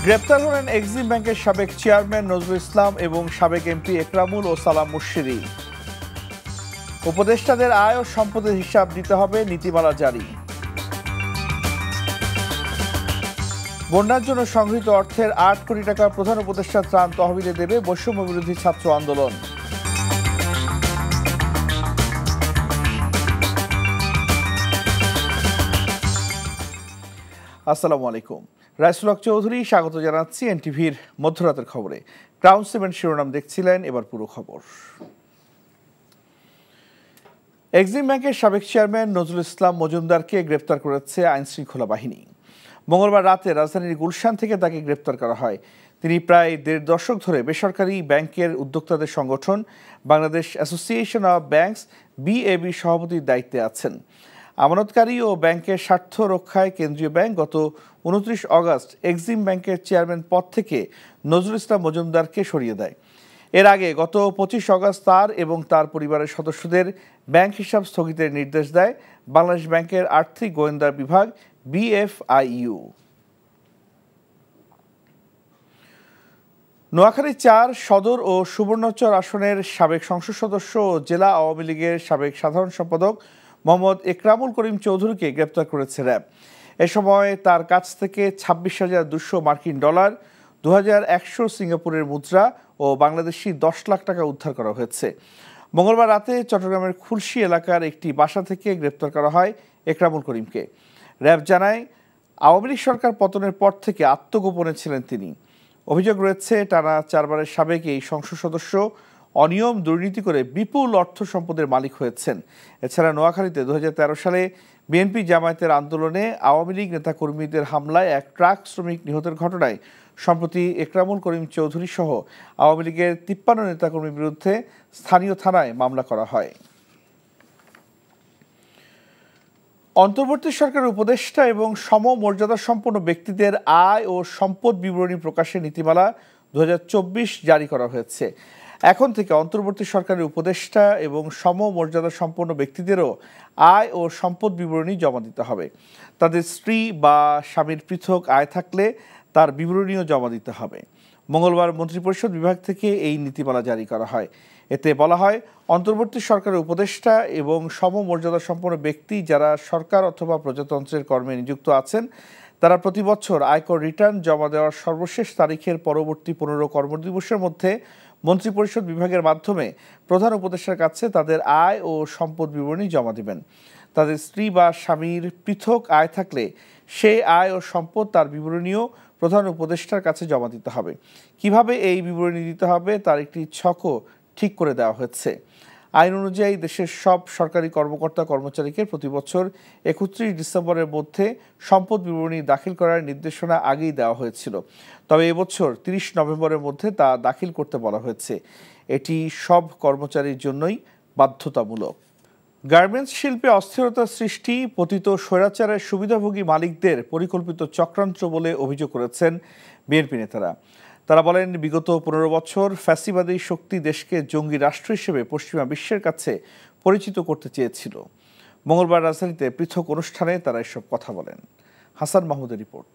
গ্রেপ্তার হলেন এক্সিম ব্যাংকের সাবেক চেয়ারম্যান নজরুল ইসলাম এবং সাবেক এমপি একরামুল ও সালাম মুশিরি। উপদেষ্টাদের আয় ও সম্পদের হিসাব দিতে হবে, নীতিমালা জারি। বন্যার জন্য সংগৃহীত অর্থের 8 কোটি টাকা প্রধান উপদেষ্টা ত্রাণ তহবিলে দেবে বৈষম্য বিরোধী ছাত্র আন্দোলন। আসসালামু আলাইকুম, রাইসুল হক চৌধুরী স্বাগত জানাচ্ছি এনটিভির মধ্যরাতের খবরে। ক্রাউন সেভেন শিরোনাম দেখছিলেন, এবার পুরো খবর। এক্সিম ব্যাংকের সাবেক চেয়ারম্যান নজরুল ইসলাম মজুমদারকে গ্রেপ্তার করেছে আইনশৃঙ্খলা বাহিনী। মঙ্গলবার রাতে রাজধানীর গুলশান থেকে তাকে গ্রেপ্তার করা হয়। তিনি প্রায় 1.5 দশক ধরে বেসরকারি ব্যাংকের উদ্যোক্তাদের সংগঠন Bangladesh association of banks BAB সভাপতির দায়িত্বে আছেন। আমানতকারী ও ব্যাংকের স্বার্থ রক্ষায় কেন্দ্রীয় ব্যাংক গত 29 অগস্ট এক্সিম ব্যাংকের চেয়ারম্যান পদ থেকে নজরুল ইসলাম মজুমদারকে সরিয়ে দেয়। এর আগে গত 25 অগস্ট তার এবং তার পরিবারের সদস্যদের ব্যাংক হিসাব স্থগিতের নির্দেশ দেয় বাংলাদেশ ব্যাংকের আর্থিক গোয়েন্দা বিভাগ BFIU। নোয়াখালী 4 সদর ও সুবর্ণচর আসনের সাবেক সংসদ সদস্য ও জেলা আওয়ামী লীগের সাবেক সাধারণ সম্পাদক মোহাম্মদ একরামুল করিম চৌধুরীকে গ্রেপ্তার করেছে র্যাব। এ সময় তার কাছ থেকে 26,200 মার্কিন ডলার, 2,100 সিঙ্গাপুরের মুদ্রা ও বাংলাদেশি 10 লাখ টাকা উদ্ধার করা হয়েছে। মঙ্গলবার রাতে চট্টগ্রামের খুলশী এলাকার একটি বাসা থেকে গ্রেপ্তার করা হয় একরামুল করিমকে। র্যাব জানায়, আওয়ামী লীগ সরকার পতনের পর থেকে আত্মগোপনে ছিলেন তিনি। অভিযোগ রয়েছে, টানা 4 বারের সাবেক এই সংসদ সদস্য অনিয়ম দুর্নীতি করে বিপুল অর্থ সম্পদের মালিক হয়েছেন। এছাড়া নোয়াখালীতে 2013 সালে বিএনপি জামায়াতের আন্দোলনে আওয়ামী লীগ নেতাকর্মীদের হামলায় এক ট্রাক শ্রমিক নিহতের ঘটনায় সম্প্রতি একরামুল করিম চৌধুরী সহ আওয়ামী লীগের 53 নেতাকর্মীর বিরুদ্ধে স্থানীয় থানায় মামলা করা হয়। অন্তর্বর্তী সরকারের উপদেষ্টা এবং সমমর্যাদা সম্পন্ন ব্যক্তিদের আয় ও সম্পদ বিবরণী প্রকাশের নীতিমালা 2024 জারি করা হয়েছে। এখন থেকে অন্তর্বর্তী সরকারের উপদেষ্টা এবং সমমর্যাদা সম্পন্ন ব্যক্তিদেরও আয় ও সম্পদ বিবরণী জমা দিতে হবে। তাদের স্ত্রী বা স্বামীর পৃথক আয় থাকলে তার বিবরণীও জমা দিতে হবে। মঙ্গলবার মন্ত্রিপরিষদ বিভাগ থেকে এই নীতিমালা জারি করা হয়। এতে বলা হয়, অন্তর্বর্তী সরকারের উপদেষ্টা এবং সমমর্যাদা সম্পন্ন ব্যক্তি যারা সরকার অথবা প্রজাতন্ত্রের কর্মে নিযুক্ত আছেন তারা প্রতি বছর আয়কর রিটার্ন জমা দেওয়ার সর্বশেষ তারিখের পরবর্তী 15 কর্মদিবসের মধ্যে মন্ত্রিপরিষদ বিভাগের মাধ্যমে প্রধান উপদেষ্টার কাছে তাদের আয় ও সম্পদ বিবরণী জমা দিবেন। তাদের স্ত্রী বা স্বামীর পৃথক আয় থাকলে সেই আয় ও সম্পদ তার বিবরণীও প্রধান উপদেষ্টার কাছে জমা দিতে হবে। কিভাবে এই বিবরণী দিতে হবে তার একটি ছকও ঠিক করে দেওয়া হয়েছে। আইন অনুযায়ী দেশের সব সরকারি কর্মকর্তা কর্মচারীকে প্রতি বছর 31 ডিসেম্বরের মধ্যে সম্পদ বিবরণী দাখিল করার নির্দেশনা আগেই দেওয়া হয়েছিল। তবে এবছর 30 নভেম্বরের মধ্যে তা দাখিল করতে বলা হয়েছে। এটি সব কর্মচারীর জন্যই বাধ্যতামূলক। গার্মেন্টস শিল্পে অস্থিরতা সৃষ্টি পতিত স্বৈরাচারের সুবিধাভোগী মালিকদের পরিকল্পিত চক্রান্ত বলে অভিযোগ করেছেন বিএনপি নেতারা। তারা বলেন, বিগত 15 বছর ফ্যাসিবাদী শক্তি দেশকে জঙ্গি রাষ্ট্র হিসেবে পশ্চিমা বিশ্বের কাছে পরিচিত করতে চেয়েছিল। মঙ্গলবার রাজধানীতে পৃথক অনুষ্ঠানে তারা এসব কথা বলেন। হাসান মাহমুদের রিপোর্ট।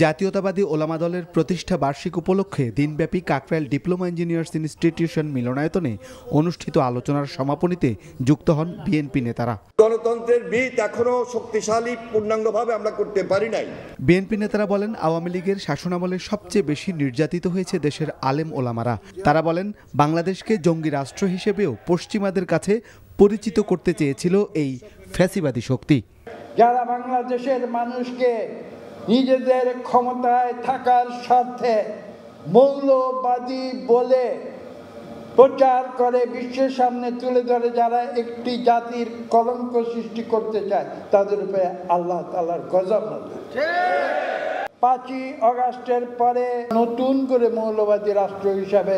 জাতীয়তাবাদী ওলামা দলের প্রতিষ্ঠা বার্ষিক উপলক্ষে দিনব্যাপী কাকরাইল ডিপ্লোমা ইঞ্জিনিয়ার্স ইনস্টিটিউশন মিলনায়তনে অনুষ্ঠিত আলোচনার সমাপনীতে যুক্ত হন বিএনপি নেতারা। গণতন্ত্রের ভিত এখনো শক্তিশালী পূর্ণাঙ্গভাবে আমরা করতে পারি নাই। বিএনপি নেতারা বলেন, আওয়ামী লীগের শাসনামলে সবচেয়ে বেশি নির্যাতিত হয়েছে দেশের আলেম ওলামারা। তারা বলেন, বাংলাদেশকে জঙ্গি রাষ্ট্র হিসেবেও পশ্চিমাদের কাছে পরিচিত করতে চেয়েছিল এই ফ্যাসিবাদী শক্তি। যারা বাংলাদেশের মানুষকে নিজেদের ক্ষমতায় থাকার স্বার্থে মৌলবাদী বলে প্রচার করে বিশ্বের সামনে তুলে ধরে, যারা একটি জাতির কলঙ্ক সৃষ্টি করতে চায়, তাদের উপরে আল্লাহ তাআলার গজব নাযিল। 5ই আগস্টের পরে নতুন করে মৌলবাদী রাষ্ট্র হিসাবে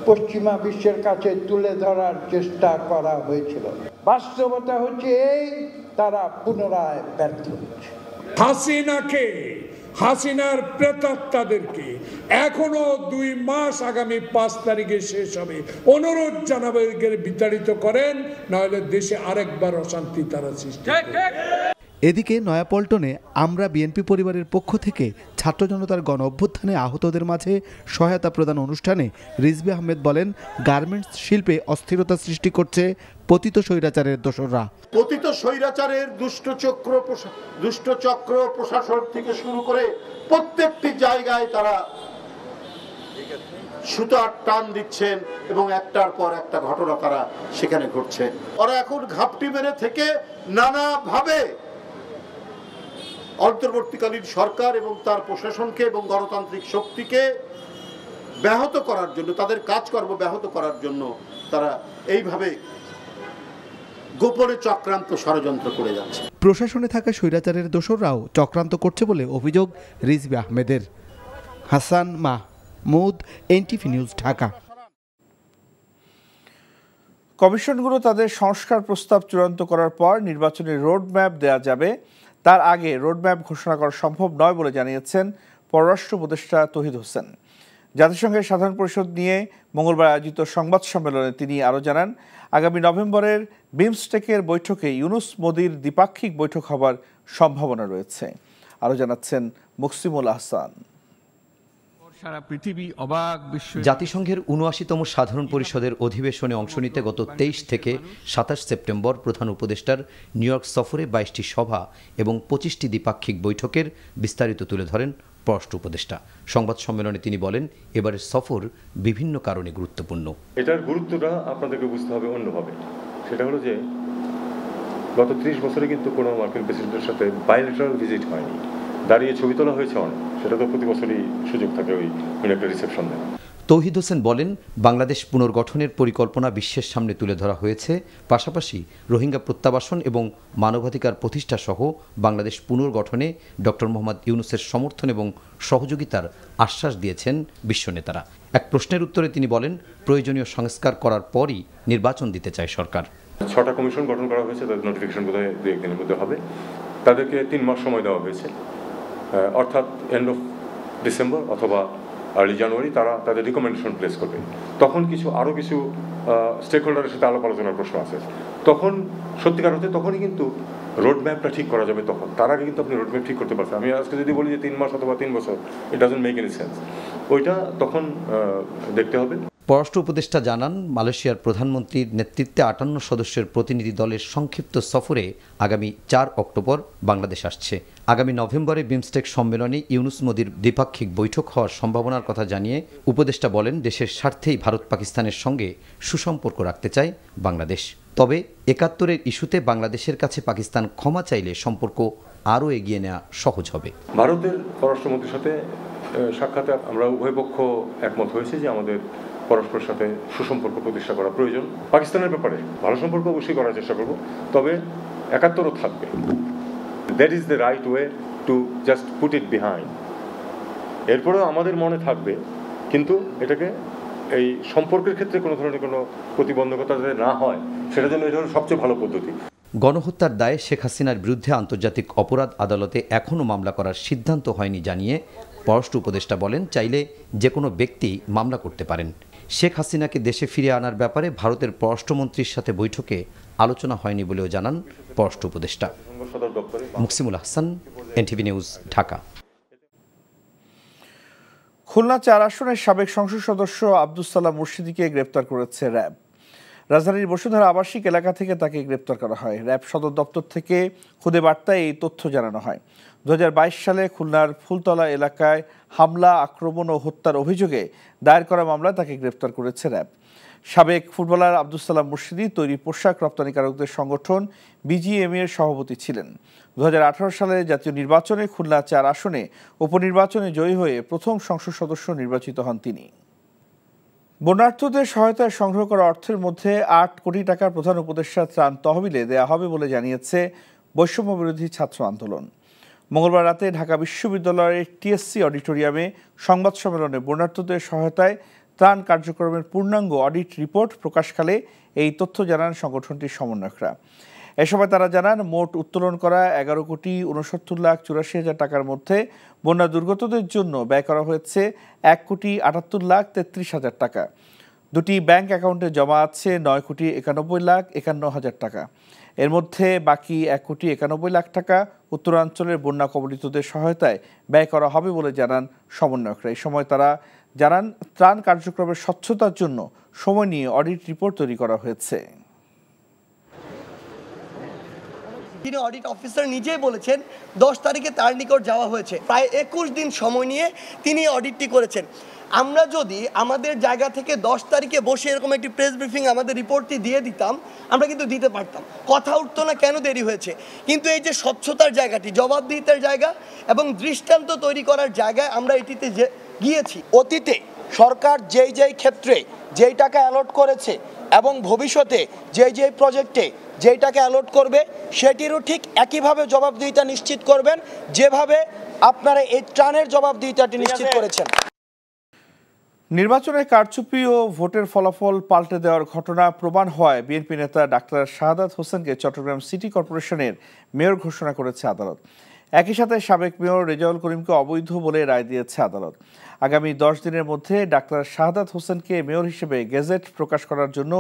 পশ্চিমা বিশ্বের কাছে তুলে ধরার চেষ্টা করা হয়েছিল। বাস্তবতা হচ্ছে এই, তারা পুনরায় ব্যর্থ হচ্ছে। হাসিনাকে, হাসিনার প্রেতাত্মাদেরকে এখনো 2 মাস আগামী 5 তারিখে শেষ হবে। অনুরোধ জানাবো বিতাড়িত করেন, নাহলে দেশে আরেকবার অশান্তি তারা সৃষ্টি করবে। এদিকে নয়াপল্টনে আমরা বিএনপি পরিবারের পক্ষ থেকে ছাত্র জনতার গণ অভ্যুত্থানে আহতদের মাঝে সহায়তা প্রদান অনুষ্ঠানে রিজভী আহমেদ বলেন, গার্মেন্টস শিল্পে অস্থিরতা সৃষ্টি করছে পতিত স্বৈরাচারের দোসররা। পতিত স্বৈরাচারের দুষ্টচক্র প্রশাসন থেকে শুরু করে প্রত্যেকটি জায়গায় তারা সুতার টান দিচ্ছেন এবং একটার পর একটা ঘটনা তারা সেখানে ঘটছে। ওরা এখন ঘাপটি মেরে থেকে নানাভাবে অন্তর্বর্তীকালীন সরকার এবং তার প্রশাসনকে এবং গণতান্ত্রিক শক্তিকে ব্যাহত করার জন্য, তাদের কাজকর্ম ব্যাহত করার জন্য তারা এইভাবে গোপনে চক্রান্ত ষড়যন্ত্র করে যাচ্ছে। প্রশাসনে থাকা স্বৈরাচারের দোসররাও চক্রান্ত করছে বলে অভিযোগ রিজভী আহমেদের। Hasan Mahmud, NTV news, Dhaka. কমিশনগুলো তাদের সংস্কার প্রস্তাব চূড়ান্ত করার পর নির্বাচনের রোডম্যাপ দেওয়া যাবে, তার আগে রোডম্যাপ ঘোষণা করা সম্ভব নয় বলে জানিয়েছেন পররাষ্ট্র উপদেষ্টা তৌহিদ হোসেন। জাতিসংঘের সাধারণ পরিষদ নিয়ে মঙ্গলবার আয়োজিত সংবাদ সম্মেলনে তিনি আরও জানান, আগামী নভেম্বরের বিমস্টেকের বৈঠকে ইউনুস মোদির দ্বিপাক্ষিক বৈঠক হবার সম্ভাবনা রয়েছে। আরও জানাচ্ছেন মুকসিমুল আহসান। জাতিসংঘের ৭৯তম সাধারণ পরিষদের অধিবেশনে অংশ নিতে গত ২৩ থেকে ২৭ সেপ্টেম্বর প্রধান উপদেষ্টার নিউ ইয়র্ক সফরে ২২টি সভা এবং ২৫টি দ্বিপাক্ষিক বৈঠকের বিস্তারিত তুলে ধরেন পররাষ্ট্র উপদেষ্টা। সংবাদ সম্মেলনে তিনি বলেন, এবারের সফর বিভিন্ন কারণে গুরুত্বপূর্ণ। এটার গুরুত্বটা আপনাদেরকে বুঝতে হবে অন্যভাবে। সেটা হলো যে গত ৩০ বছরে কিন্তু কোনো মার্কিন প্রেসিডেন্টের সাথে বাইলেটারাল ভিজিট হয়নি। দাঁড়িয়ে ছবি তোলা হয়েছে অনেক, সেটা তো প্রতি বছরই সুযোগ থাকে ওই একটা রিসেপশন দেওয়া। তৌহিদ হোসেন বলেন, বাংলাদেশ পুনর্গঠনের পরিকল্পনা বিশ্বের সামনে তুলে ধরা হয়েছে, পাশাপাশি রোহিঙ্গা প্রত্যাবাসন এবং মানবাধিকার প্রতিষ্ঠা সহ বাংলাদেশ পুনর্গঠনে ডক্টর মোহাম্মদ ইউনূসের সমর্থন এবং সহযোগিতার আশ্বাস দিয়েছেন বিশ্ব নেতারা। এক প্রশ্নের উত্তরে তিনি বলেন, প্রয়োজনীয় সংস্কার করার পরই নির্বাচন দিতে চায় সরকার। ৬টা কমিশন গঠন করা হয়েছে, তাদের নোটিফিকেশন বোধহয় ২-১ দিনের মধ্যে হবে। তাদেরকে ৩ মাস সময় দেওয়া হয়েছে, অর্থাৎ এন্ড অফ ডিসেম্বর অথবা আর্লি জানুয়ারি তারা তাদের রিকমেন্ডেশন প্লেস করবে। তখন আরও কিছু স্টেক হোল্ডারের সাথে আলাপ আলোচনার প্রশ্ন আছে। তখন সত্যিকার অর্থে তখনই কিন্তু রোডম্যাপটা ঠিক করা যাবে। তখন তার আগে কিন্তু আপনি রোডম্যাপ ঠিক করতে পারছেন। আমি আজকে যদি বলি যে ৩ মাস অথবা ৩ বছর, it doesn't make any sense. ওইটা তখন দেখতে হবে। পররাষ্ট্র উপদেষ্টা জানান, মালয়েশিয়ার প্রধানমন্ত্রীর নেতৃত্বে ৫৮ সদস্যের প্রতিনিধি দলের সংক্ষিপ্ত সফরে আগামী ৪ অক্টোবর বাংলাদেশ আসছে। আগামী নভেম্বরে বিমস্টেক সম্মেলনে ইউনূস মোদির দ্বিপাক্ষিক বৈঠক হওয়ার সম্ভাবনার কথা জানিয়ে উপদেষ্টা বলেন, দেশের স্বার্থেই ভারত পাকিস্তানের সঙ্গে সুসম্পর্ক রাখতে চায় বাংলাদেশ। তবে ৭১-এর ইস্যুতে বাংলাদেশের কাছে পাকিস্তান ক্ষমা চাইলে সম্পর্ক আরও এগিয়ে নেওয়া সহজ হবে। ভারতের পররাষ্ট্রমন্ত্রীর সাথে সাক্ষাতে আমরা উভয় পক্ষ একমত হয়েছে যে আমাদের পরস্পরের সাথে সুসম্পর্ক প্রতিষ্ঠা করা প্রয়োজন। পাকিস্তানের ব্যাপারে ভালো সম্পর্ক অবশ্যই করার চেষ্টা করব, তবে ৭১ও থাকবে। That is the right way to just put it behind. এরপরেও আমাদের মনে থাকবে, কিন্তু এটাকে এই সম্পর্কের ক্ষেত্রে কোনো ধরনের কোনো প্রতিবন্ধকতা যাতে না হয়, সেটার জন্য এটা হলো সবচেয়ে ভালো পদ্ধতি। গণহত্যার দায়ে শেখ হাসিনার বিরুদ্ধে আন্তর্জাতিক অপরাধ আদালতে এখনও মামলা করার সিদ্ধান্ত হয়নি জানিয়ে পররাষ্ট্র উপদেষ্টা বলেন, চাইলে যে কোনো ব্যক্তি মামলা করতে পারেন। শেখ হাসিনাকে দেশে ফিরিয়ে আনার ব্যাপারে ভারতের পররাষ্ট্রমন্ত্রীর সাথে বৈঠকে আলোচনা হয়নি বলেও জানান পররাষ্ট্র উপদেষ্টা। Muksimul Ahsan, NTV news, Dhaka. খুলনা ৪ আসনের সাবেক সংসদ সদস্য আব্দুস সালাম মুর্শিদীকে গ্রেপ্তার করেছে র্যাব। রাজধানীর বসুন্ধরা আবাসিক এলাকা থেকে তাকে গ্রেপ্তার করা হয়। র্যাব সদর দপ্তর থেকে খুদে বার্তায় এই তথ্য জানানো হয়। ২০২২ সালে খুলনার ফুলতলা এলাকায় হামলা, আক্রমণ ও হত্যার অভিযোগে দায়ের করা মামলায় তাকে গ্রেপ্তার করেছে র্যাব। সাবেক ফুটবলার আব্দুস সালাম মুর্শিদী তৈরি পোশাক রপ্তানিকারকদের সংগঠন বিজিএমই এর সভাপতি ছিলেন। ২০১৮ সালে জাতীয় নির্বাচনে খুলনা ৪ আসনে উপনির্বাচনে জয়ী হয়ে প্রথম সংসদ সদস্য নির্বাচিত হন তিনি। বন্যার্থদের সহায়তায় সংগ্রহ করা অর্থের মধ্যে ৮ কোটি টাকা প্রধান উপদেষ্টা ত্রাণ তহবিলে দেয়া হবে বলে জানিয়েছে বৈষম্য বিরোধী ছাত্র আন্দোলন। মঙ্গলবার রাতে ঢাকা বিশ্ববিদ্যালয়ের টিএসসি অডিটোরিয়ামে সংবাদ সম্মেলনে বন্যার্থদের সহায়তায় ত্রাণ কার্যক্রমের পূর্ণাঙ্গ অডিট রিপোর্ট প্রকাশকালে এই তথ্য জানান সংগঠনটির সমন্বয়করা। এ সময় তারা জানান, মোট উত্তোলন করা ১১,৬৪,৮৪,০০০ টাকার মধ্যে বন্যা দুর্গতদের জন্য ব্যয় করা হয়েছে ১,৭৮,৩৩,০০০ টাকা। দুটি ব্যাংক অ্যাকাউন্টে জমা আছে ৯,৯১,৫১,০০০ টাকা। এর মধ্যে বাকি 1,91,00,000 টাকা উত্তরাঞ্চলের বন্যা কবলিতদের সহায়তায় ব্যয় করা হবে বলে জানান সমন্বয়করা। এই সময় তারা জানান ত্রাণ কার্যক্রমের স্বচ্ছতার জন্য সময় নিয়ে অডিট রিপোর্ট তৈরি করা হয়েছে। তিনি অডিট অফিসার নিজেই বলেছেন 10 তারিখে তার নিকট যাওয়া হয়েছে, প্রায় 21 দিন সময় নিয়ে তিনি অডিটটি করেছেন। আমরা যদি আমাদের জায়গা থেকে 10 তারিখে বসে এরকম একটি প্রেস ব্রিফিং আমাদের রিপোর্টটি দিয়ে দিতাম, আমরা কিন্তু দিতে পারতাম, কথা উঠতো না কেন দেরি হয়েছে। কিন্তু এই যে স্বচ্ছতার জায়গাটি, জবাবদিহিতার জায়গা এবং দৃষ্টান্ত তৈরি করার জায়গায় আমরা এটিতে গিয়েছি। অতীতে সরকার যেই ক্ষেত্রে যেই টাকা অ্যালট করেছে এবং ভবিষ্যতে যেই প্রজেক্টে যেই টাকা অ্যালট করবে সেটিরও ঠিক একইভাবে জবাবদিহিতা নিশ্চিত করবেন যেভাবে আপনারা এই ত্রাণের জবাবদিহিতাটি নিশ্চিত করেছেন। নির্বাচনে কারচুপি ও ভোটের ফলাফল পাল্টে দেওয়ার ঘটনা প্রমাণ হওয়ায় বিএনপি নেতা ডাক্তার শাহাদাত হোসেনকে চট্টগ্রাম সিটি কর্পোরেশনের মেয়র ঘোষণা করেছে আদালত। একই সাথে সাবেক মেয়র রেজাউল করিমকে অবৈধ বলে রায় দিয়েছে আদালত। আগামী 10 দিনের মধ্যে ডাক্তার শাহাদাত হোসেনকে মেয়র হিসেবে গেজেট প্রকাশ করার জন্য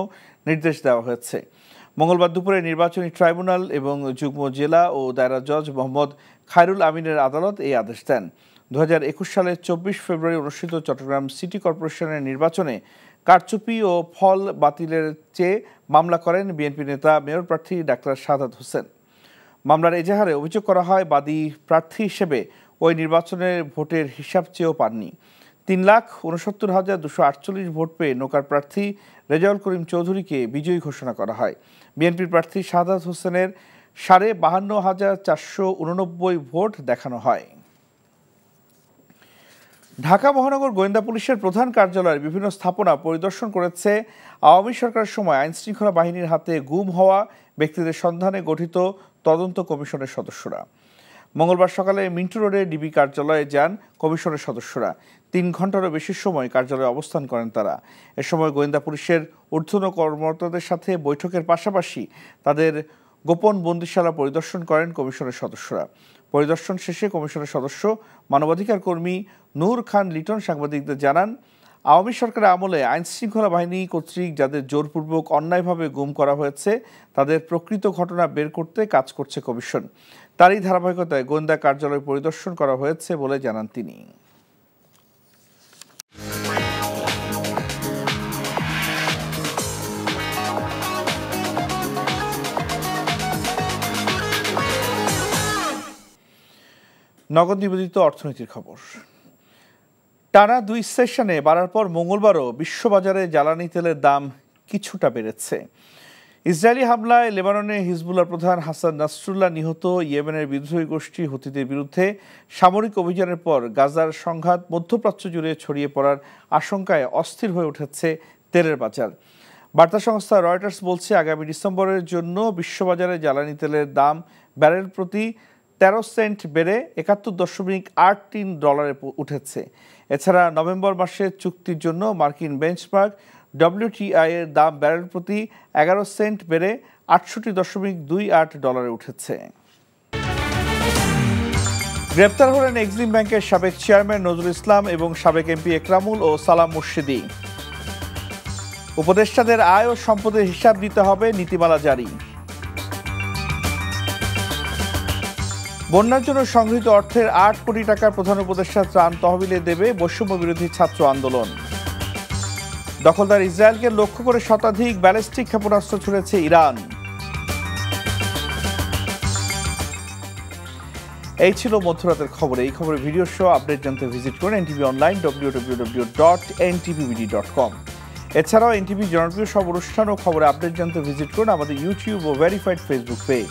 নির্দেশ দেওয়া হয়েছে। মঙ্গলবার দুপুরে নির্বাচনী ট্রাইব্যুনাল এবং যুগ্ম জেলা ও দায়রা জজ মোহাম্মদ খায়রুল আমিনের আদালত এই আদেশ দেন। 2021 সালের 24 ফেব্রুয়ারি অনুষ্ঠিত চট্টগ্রাম সিটি কর্পোরেশনের নির্বাচনে কারচুপি ও ফল বাতিলের চেয়ে মামলা করেন বিএনপি নেতা মেয়র প্রার্থী ডাক্তার শাহাদাত হোসেন। মামলার এজাহারে অভিযোগ করা হয় বাদী প্রার্থী হিসেবে ওই নির্বাচনের ভোটের হিসাব চেয়েও পাননি। 3,69,248 ভোট পেয়ে নৌকার প্রার্থী রেজাউল করিম চৌধুরীকে বিজয়ী ঘোষণা করা হয়। বিএনপির প্রার্থী শাহাদাত হোসেনের 52,489 ভোট দেখানো হয়। ঢাকা মহানগর গোয়েন্দা পুলিশের প্রধান কার্যালয়ের বিভিন্ন স্থাপনা পরিদর্শন করেছে আওয়ামী সরকারের সময় আইনশৃঙ্খলা বাহিনীর হাতে গুম হওয়া ব্যক্তিদের সন্ধানে গঠিত তদন্ত কমিশনের সদস্যরা। মঙ্গলবার সকালে মিন্টু রোডে ডিবি কার্যালয়ে যান কমিশনের সদস্যরা। 3 ঘন্টারও বেশি সময় কার্যালয়ে অবস্থান করেন তারা। এ সময় গোয়েন্দা পুলিশের ঊর্ধ্বতন কর্মকর্তাদের সাথে বৈঠকের পাশাপাশি তাদের গোপন বন্দিশালা পরিদর্শন করেন কমিশনের সদস্যরা। পরিদর্শন শেষে কমিশনের সদস্য মানবাধিকার কর্মী নূর খান লিটন সাংবাদিকদের জানান, আওয়ামী সরকারের আমলে আইনশৃঙ্খলা বাহিনী কর্তৃক যাদের জোরপূর্বক অন্যায়ভাবে গুম করা হয়েছে তাদের প্রকৃত ঘটনা বের করতে কাজ করছে কমিশন। তারই ধারাবাহিকতায় গোয়েন্দা কার্যালয় পরিদর্শন করা হয়েছে বলে জানান তিনি। নগদ নিবেদিত অর্থনীতির খবর। টানা 2 সেশনে বাড়ার পর মঙ্গলবারও বিশ্ববাজারে জ্বালানি তেলের দাম কিছুটা বেড়েছে। ইসরায়েলি হামলায় লেবাননে হিজবুল্লাহ প্রধান হাসান নাসরুল্লাহ নিহত, ইয়েমেনের বিদ্রোহী গোষ্ঠী হুতিদের বিরুদ্ধে সামরিক অভিযানের পর গাজার সংঘাত মধ্যপ্রাচ্য জুড়ে ছড়িয়ে পড়ার আশঙ্কায় অস্থির হয়ে উঠেছে তেলের বাজার। বার্তা সংস্থা রয়টার্স বলছে, আগামী ডিসেম্বরের জন্য বিশ্ববাজারে জ্বালানি তেলের দাম ব্যারেল প্রতি 13 সেন্ট বেড়ে $71.83 উঠেছে। এছাড়া নভেম্বর মাসের চুক্তির জন্য মার্কিন বেঞ্চমার্ক WTI এর দাম ব্যারেল প্রতি 11 সেন্ট বেড়ে $68.28 উঠেছে। গ্রেপ্তার হলেন এক্সিম ব্যাংকের সাবেক চেয়ারম্যান নজরুল ইসলাম এবং সাবেক এমপি একরামুল ও সালাম মুর্শিদি। উপদেষ্টাদের আয় ও সম্পদের হিসাব দিতে হবে, নীতিমালা জারি। বন্যার জন্য সংগৃহীত অর্থের 8 কোটি টাকা প্রধান উপদেষ্টা ত্রাণ তহবিলে দেবে বৈষম্য বিরোধী ছাত্র আন্দোলন। দখলদার ইসরায়েলকে লক্ষ্য করে শতাধিক ব্যালিস্টিক ক্ষেপণাস্ত্র ছুড়েছে ইরান। এই ছিল মধ্যরাতের খবর। এই খবরের ভিডিও শো আপডেট জানতে ভিজিট করুন এনটিভি অনলাইন www.ntv.com। এছাড়াও এনটিভি জনপ্রিয় সব অনুষ্ঠান ও খবরে আপডেট জানতে ভিজিট করুন আমাদের ইউটিউব ও ভেরিফাইড ফেসবুক পেজ।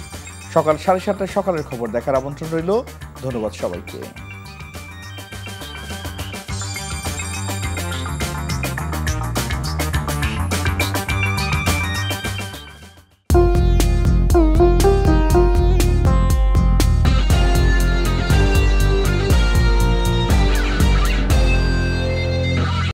সকাল 7:30টায় সকালের খবর দেখার আমন্ত্রণ রইল। ধন্যবাদ সবাইকে।